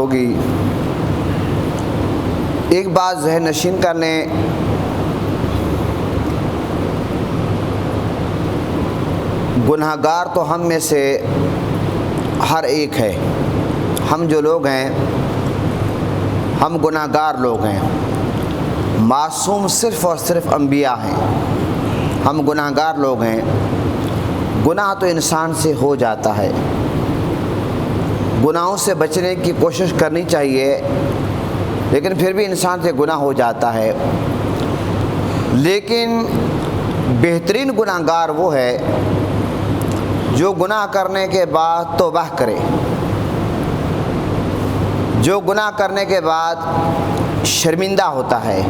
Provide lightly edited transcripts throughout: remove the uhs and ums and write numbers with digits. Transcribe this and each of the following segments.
ہوگی، ایک بات ذہن نشین کر لیں، گناہ گار تو ہم میں سے ہر ایک ہے۔ ہم جو لوگ ہیں ہم گناہ گار لوگ ہیں، معصوم صرف اور صرف انبیاء ہیں۔ ہم گناہ گار لوگ ہیں، گناہ تو انسان سے ہو جاتا ہے، گناہوں سے بچنے کی کوشش کرنی چاہیے، لیکن پھر بھی انسان سے گناہ ہو جاتا ہے۔ لیکن بہترین گناہ گار وہ ہے جو گناہ کرنے کے بعد توبہ کرے، جو گناہ کرنے کے بعد شرمندہ ہوتا ہے،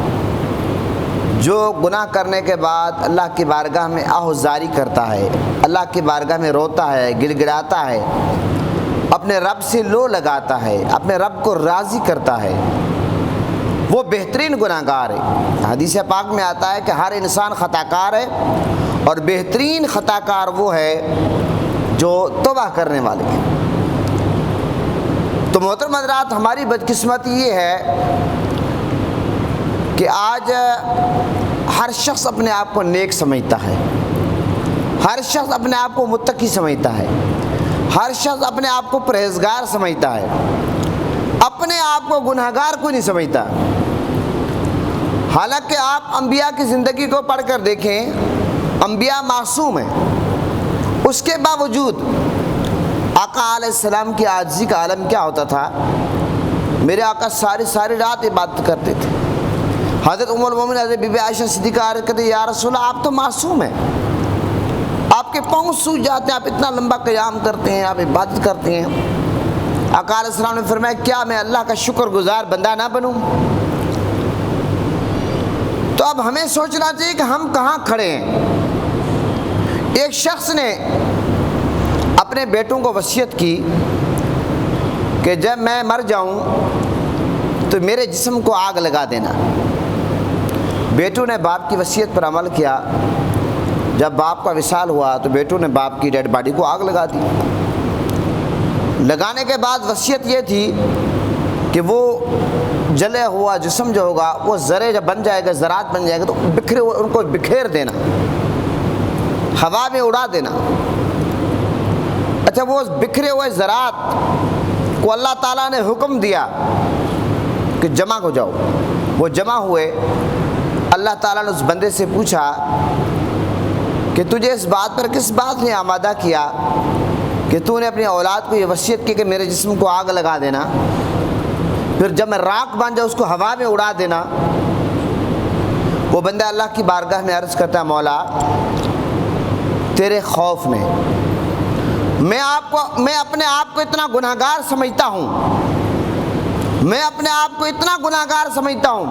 جو گناہ کرنے کے بعد اللہ کی بارگاہ میں آہوزاری کرتا ہے، اللہ کی بارگاہ میں روتا ہے، گڑ گڑاتا ہے، اپنے رب سے لو لگاتا ہے، اپنے رب کو راضی کرتا ہے، وہ بہترین گناہ گار ہے۔ حدیث پاک میں آتا ہے کہ ہر انسان خطا کار ہے، اور بہترین خطا کار وہ ہے جو توبہ کرنے والے ہیں۔ تو محترم حضرات، ہماری بدقسمتی یہ ہے کہ آج ہر شخص اپنے آپ کو نیک سمجھتا ہے، ہر شخص اپنے آپ کو متقی سمجھتا ہے، ہر شخص اپنے آپ کو پرہیزگار سمجھتا ہے، اپنے آپ کو گناہگار کو نہیں سمجھتا۔ حالانکہ آپ انبیاء کی زندگی کو پڑھ کر دیکھیں، انبیاء معصوم ہیں، اس کے باوجود آقا علیہ السلام کی عاجزی کا عالم کیا ہوتا تھا؟ میرے آقا ساری رات عبادت کرتے تھے۔ حضرت ام المومنین حضرت بی بی عائشہ صدیقہ کہتے ہیں یا رسول اللہ آپ تو معصوم ہیں، آپ کے پاؤں سوج جاتے ہیں، آپ اتنا لمبا قیام کرتے ہیں، آپ عبادت کرتے ہیں۔ آقا علیہ السلام نے فرمایا کیا میں اللہ کا شکر گزار بندہ نہ بنوں؟ تو اب ہمیں سوچنا چاہیے کہ ہم کہاں کھڑے ہیں۔ ایک شخص نے اپنے بیٹوں کو وصیت کی کہ جب میں مر جاؤں تو میرے جسم کو آگ لگا دینا۔ بیٹوں نے باپ کی وصیت پر عمل کیا۔ جب باپ کا وصال ہوا تو بیٹوں نے باپ کی ڈیڈ باڈی کو آگ لگا دی۔ لگانے کے بعد وصیت یہ تھی کہ وہ جلے ہوا جسم جو ہوگا وہ ذرے جب بن جائے گا، ذرات بن جائے گا، تو ان کو بکھیر دینا، ہوا میں اڑا دینا۔ اچھا، وہ بکھرے ہوئے ذرات کو اللہ تعالیٰ نے حکم دیا کہ جمع ہو جاؤ۔ وہ جمع ہوئے۔ اللہ تعالیٰ نے اس بندے سے پوچھا کہ تجھے اس بات پر کس بات نے آمادہ کیا کہ تو نے اپنی اولاد کو یہ وصیت کی کہ میرے جسم کو آگ لگا دینا، پھر جب میں راکھ بن جاؤں اس کو ہوا میں اڑا دینا؟ وہ بندہ اللہ کی بارگاہ میں عرض کرتا ہے مولا تیرے خوف نے میں اپنے آپ کو اتنا گناہگار سمجھتا ہوں، میں اپنے آپ کو اتنا گناہگار سمجھتا ہوں،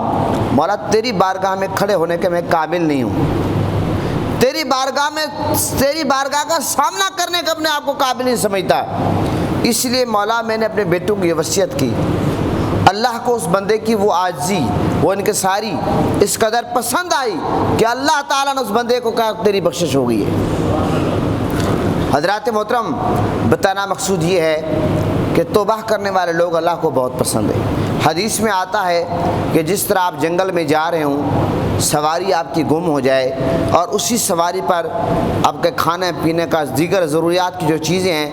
مولا تیری بارگاہ میں کھڑے ہونے کے میں قابل نہیں ہوں، تیری بارگاہ کا سامنا کرنے کا اپنے آپ کو قابل نہیں سمجھتا، اس لیے مولا میں نے اپنے بیٹوں کی یہ وصیت کی۔ اللہ کو اس بندے کی وہ عاجزی، وہ انکساری اس قدر پسند آئی کہ اللہ تعالیٰ نے اس بندے کو کہا تیری بخشش ہو گئی ہے۔ حضرات محترم، بتانا مقصود یہ ہے کہ توبہ کرنے والے لوگ اللہ کو بہت پسند ہے۔ حدیث میں آتا ہے کہ جس طرح آپ جنگل میں جا رہے ہوں، سواری آپ کی گم ہو جائے اور اسی سواری پر آپ کے کھانے پینے کا دیگر ضروریات کی جو چیزیں ہیں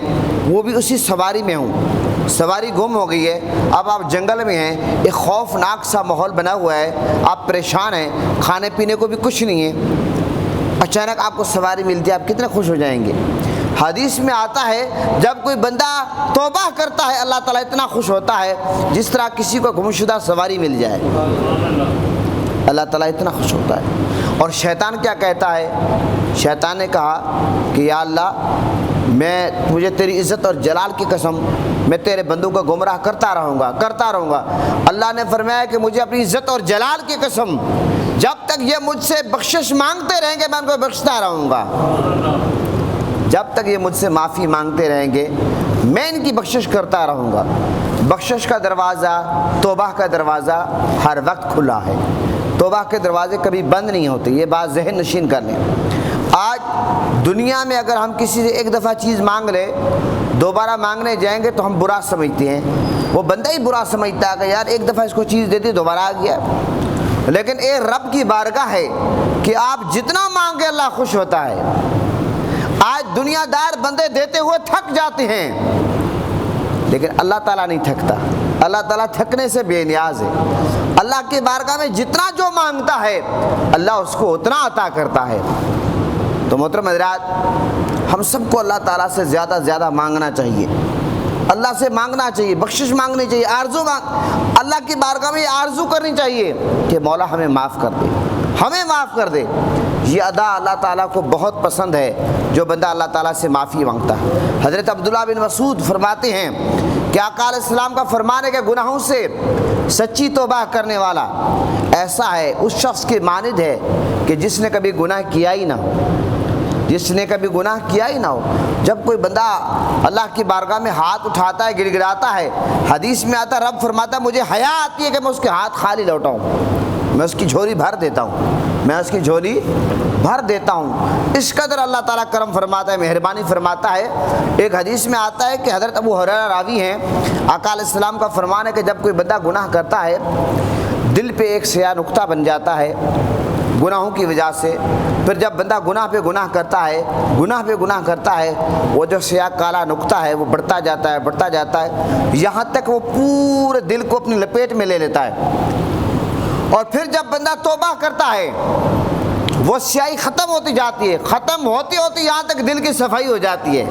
وہ بھی اسی سواری میں ہوں، سواری گم ہو گئی ہے، اب آپ جنگل میں ہیں، ایک خوفناک سا ماحول بنا ہوا ہے، آپ پریشان ہیں، کھانے پینے کو بھی کچھ نہیں ہے، اچانک آپ کو سواری ملتی ہے، آپ کتنے خوش ہو جائیں گے۔ حدیث میں آتا ہے جب کوئی بندہ توبہ کرتا ہے اللہ تعالیٰ اتنا خوش ہوتا ہے جس طرح کسی کو گمشدہ سواری مل جائے، اللہ تعالیٰ اتنا خوش ہوتا ہے۔ اور شیطان کیا کہتا ہے؟ شیطان نے کہا کہ یا اللہ میں مجھے تیری عزت اور جلال کی قسم میں تیرے بندوں کو گمراہ کرتا رہوں گا۔ اللہ نے فرمایا کہ مجھے اپنی عزت اور جلال کی قسم جب تک یہ مجھ سے بخشش مانگتے رہیں گے میں ان کو بخشتا رہوں گا، جب تک یہ مجھ سے معافی مانگتے رہیں گے میں ان کی بخشش کرتا رہوں گا۔ بخشش کا دروازہ، توبہ کا دروازہ ہر وقت کھلا ہے، توبہ کے دروازے کبھی بند نہیں ہوتے، یہ بات ذہن نشین کر لیں۔ آج دنیا میں اگر ہم کسی سے ایک دفعہ چیز مانگ لیں دوبارہ مانگنے جائیں گے تو ہم برا سمجھتے ہیں، وہ بندہ ہی برا سمجھتا ہے کہ یار ایک دفعہ اس کو چیز دیتی دوبارہ آ گیا۔ لیکن اے رب کی بارگاہ ہے کہ آپ جتنا مانگے اللہ خوش ہوتا ہے۔ آج دنیا دار بندے دیتے ہوئے تھک جاتے ہیں، لیکن اللہ تعالیٰ نہیں تھکتا، اللہ تعالیٰ تھکنے سے بے نیاز ہے۔ اللہ کی بارگاہ میں جتنا جو مانگتا ہے اللہ اس کو اتنا عطا کرتا ہے۔ تو محترم حضرات، ہم سب کو اللہ تعالیٰ سے زیادہ زیادہ مانگنا چاہیے، اللہ سے مانگنا چاہیے، بخشش مانگنی چاہیے، اللہ کی بارگاہ میں آرزو کرنی چاہیے کہ مولا ہمیں معاف کر دے، ہمیں معاف کر دے۔ یہ ادا اللہ تعالیٰ کو بہت پسند ہے جو بندہ اللہ تعالیٰ سے معافی مانگتا ہے۔ حضرت عبداللہ بن مسعود فرماتے ہیں کہ آقا علیہ السلام کا فرمان ہے کہ گناہوں سے سچی توبہ کرنے والا ایسا ہے، اس شخص کی مانند ہے کہ جس نے کبھی گناہ کیا ہی نہ ہو، جس نے کبھی گناہ کیا ہی نہ ہو۔ جب کوئی بندہ اللہ کی بارگاہ میں ہاتھ اٹھاتا ہے، گڑ گڑاتا ہے، حدیث میں آتا ہے رب فرماتا ہے مجھے حیا آتی ہے کہ میں اس کے ہاتھ خالی لوٹاؤں، میں اس کی جھولی بھر دیتا ہوں، میں اس کی جھولی بھر دیتا ہوں۔ اس قدر اللہ تعالیٰ کرم فرماتا ہے، مہربانی فرماتا ہے۔ ایک حدیث میں آتا ہے کہ حضرت ابو ہریرہ راوی ہیں، آقا علیہ السلام کا فرمان ہے کہ جب کوئی بندہ گناہ کرتا ہے دل پہ ایک سیاہ نقطہ بن جاتا ہے گناہوں کی وجہ سے، پھر جب بندہ گناہ پہ گناہ کرتا ہے، گناہ پہ گناہ کرتا ہے، وہ جو سیاہ کالا نقطہ ہے وہ بڑھتا جاتا ہے، بڑھتا جاتا ہے، یہاں تک وہ پورے دل کو اپنی لپیٹ میں لے لیتا ہے۔ اور پھر جب بندہ توبہ کرتا ہے وہ سیاہی ختم ہوتی جاتی ہے، ختم ہوتی ہوتی یہاں تک دل کی صفائی ہو جاتی ہے۔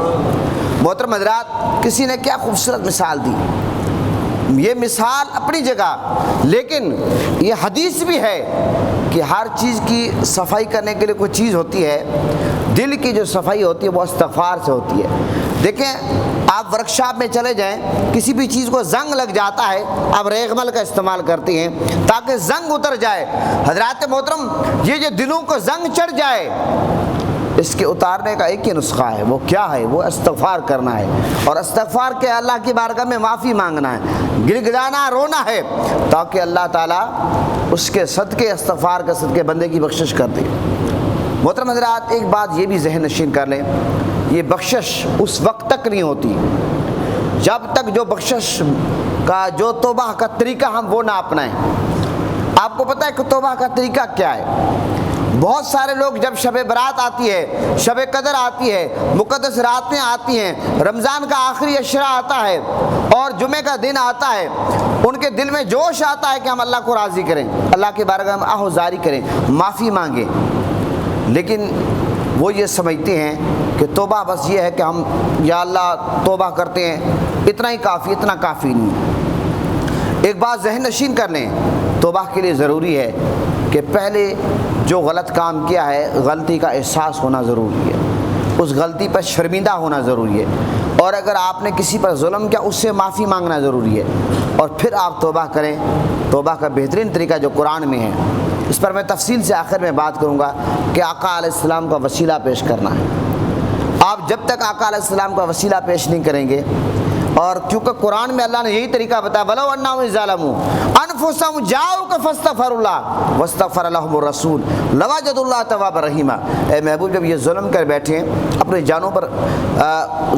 محترم حضرات، کسی نے کیا خوبصورت مثال دی، یہ مثال اپنی جگہ، لیکن یہ حدیث بھی ہے کہ ہر چیز کی صفائی کرنے کے لیے کوئی چیز ہوتی ہے، دل کی جو صفائی ہوتی ہے وہ استغفار سے ہوتی ہے۔ دیکھیں آپ ورکشاپ میں چلے جائیں، کسی بھی چیز کو زنگ لگ جاتا ہے، آپ ریگمل کا استعمال کرتے ہیں تاکہ زنگ اتر جائے۔ حضرات محترم، یہ جو دلوں کو زنگ چڑھ جائے اس کے اتارنے کا ایک ہی نسخہ ہے، وہ کیا ہے؟ وہ استغفار کرنا ہے، اور استغفار کے اللہ کی بارگاہ میں معافی مانگنا ہے، گڑ گڑانا، رونا ہے، تاکہ اللہ تعالیٰ اس کے صدقے، استغفار کے صدقے بندے کی بخشش کر دے۔ محترم حضرات، ایک بات یہ بھی ذہن نشین کر لیں، یہ بخشش اس وقت تک نہیں ہوتی جب تک جو بخشش کا جو توبہ کا طریقہ ہم وہ نہ اپنائیں۔ آپ کو پتہ ہے کہ توبہ کا طریقہ کیا ہے؟ بہت سارے لوگ جب شب برات آتی ہے، شب قدر آتی ہے، مقدس راتیں آتی ہیں، رمضان کا آخری عشرہ آتا ہے اور جمعے کا دن آتا ہے، ان کے دل میں جوش آتا ہے کہ ہم اللہ کو راضی کریں، اللہ کی بارگاہ میں آہوزاری کریں، معافی مانگیں، لیکن وہ یہ سمجھتے ہیں کہ توبہ بس یہ ہے کہ ہم یا اللہ توبہ کرتے ہیں، اتنا ہی کافی، اتنا کافی نہیں۔ ایک بات ذہن نشین کر لیں، توبہ کے لیے ضروری ہے کہ پہلے جو غلط کام کیا ہے غلطی کا احساس ہونا ضروری ہے، اس غلطی پر شرمندہ ہونا ضروری ہے، اور اگر آپ نے کسی پر ظلم کیا اس سے معافی مانگنا ضروری ہے، اور پھر آپ توبہ کریں۔ توبہ کا بہترین طریقہ جو قرآن میں ہے، اس پر میں تفصیل سے آخر میں بات کروں گا کہ آقا علیہ السلام کا وسیلہ پیش کرنا ہے۔ آپ جب تک آقا علیہ السلام کا وسیلہ پیش نہیں کریں گے، اور کیونکہ قرآن میں اللہ نے یہی طریقہ بتایا، وَلَوْ أَنَّهُمْ ظَلَمُوا أَنفُسَهُمْ جَاءُوكَ فَاسْتَغْفَرُوا اللَّهَ وَاسْتَغْفَرَ لَهُمُ الرَّسُولُ لَوَجَدُوا اللَّهَ تَوَّابًا رَحِيمًا۔ اے محبوب، جب یہ ظلم کر بیٹھے، اپنے جانوں پر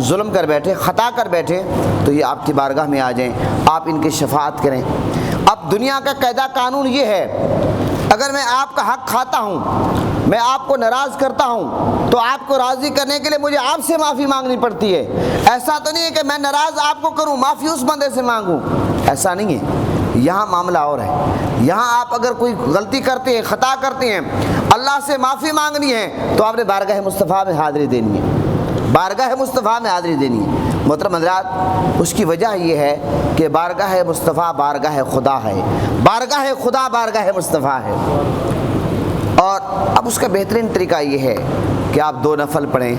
ظلم کر بیٹھے، خطا کر بیٹھے، تو یہ آپ کی بارگاہ میں آ جائیں، آپ ان کی شفاعت کریں۔ اب دنیا کا قاعدہ قانون یہ ہے، اگر میں آپ کا حق کھاتا ہوں، میں آپ کو ناراض کرتا ہوں، تو آپ کو راضی کرنے کے لیے مجھے آپ سے معافی مانگنی پڑتی ہے۔ ایسا تو نہیں ہے کہ میں ناراض آپ کو کروں، معافی اس بندے سے مانگوں، ایسا نہیں ہے۔ یہاں معاملہ اور ہے، یہاں آپ اگر کوئی غلطی کرتے ہیں، خطا کرتے ہیں، اللہ سے معافی مانگنی ہے تو آپ نے بارگاہ مصطفیٰ میں حاضری دینی ہے، بارگاہ مصطفیٰ میں حاضری دینی ہے۔ محترم حضرات، اس کی وجہ یہ ہے کہ بارگاہ مصطفیٰ بارگاہ خدا ہے، بارگاہ خدا بارگاہ مصطفیٰ ہے۔ اور اب اس کا بہترین طریقہ یہ ہے کہ آپ 2 نفل پڑھیں،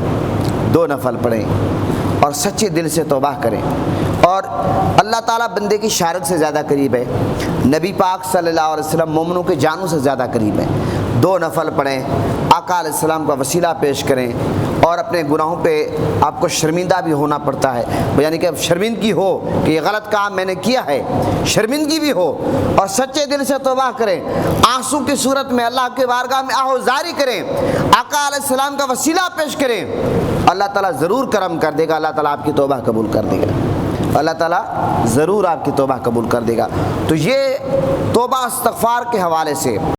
2 نفل پڑھیں اور سچے دل سے توبہ کریں، اور اللہ تعالیٰ بندے کی شارت سے زیادہ قریب ہے، نبی پاک صلی اللہ علیہ وسلم مومنوں کے جانوں سے زیادہ قریب ہے۔ 2 نفل پڑھیں، آقا علیہ السلام کا وسیلہ پیش کریں، اور اپنے گناہوں پہ آپ کو شرمندہ بھی ہونا پڑتا ہے، یعنی کہ شرمندگی ہو کہ یہ غلط کام میں نے کیا ہے، شرمندگی بھی ہو، اور سچے دل سے توبہ کریں، آنسو کی صورت میں اللہ کے بارگاہ میں آہوزاری کریں، آقا علیہ السلام کا وسیلہ پیش کریں، اللہ تعالیٰ ضرور کرم کر دے گا، اللہ تعالیٰ آپ کی توبہ قبول کر دے گا، اللہ تعالیٰ ضرور آپ کی توبہ قبول کر دے گا۔ تو یہ توبہ استغفار کے حوالے سے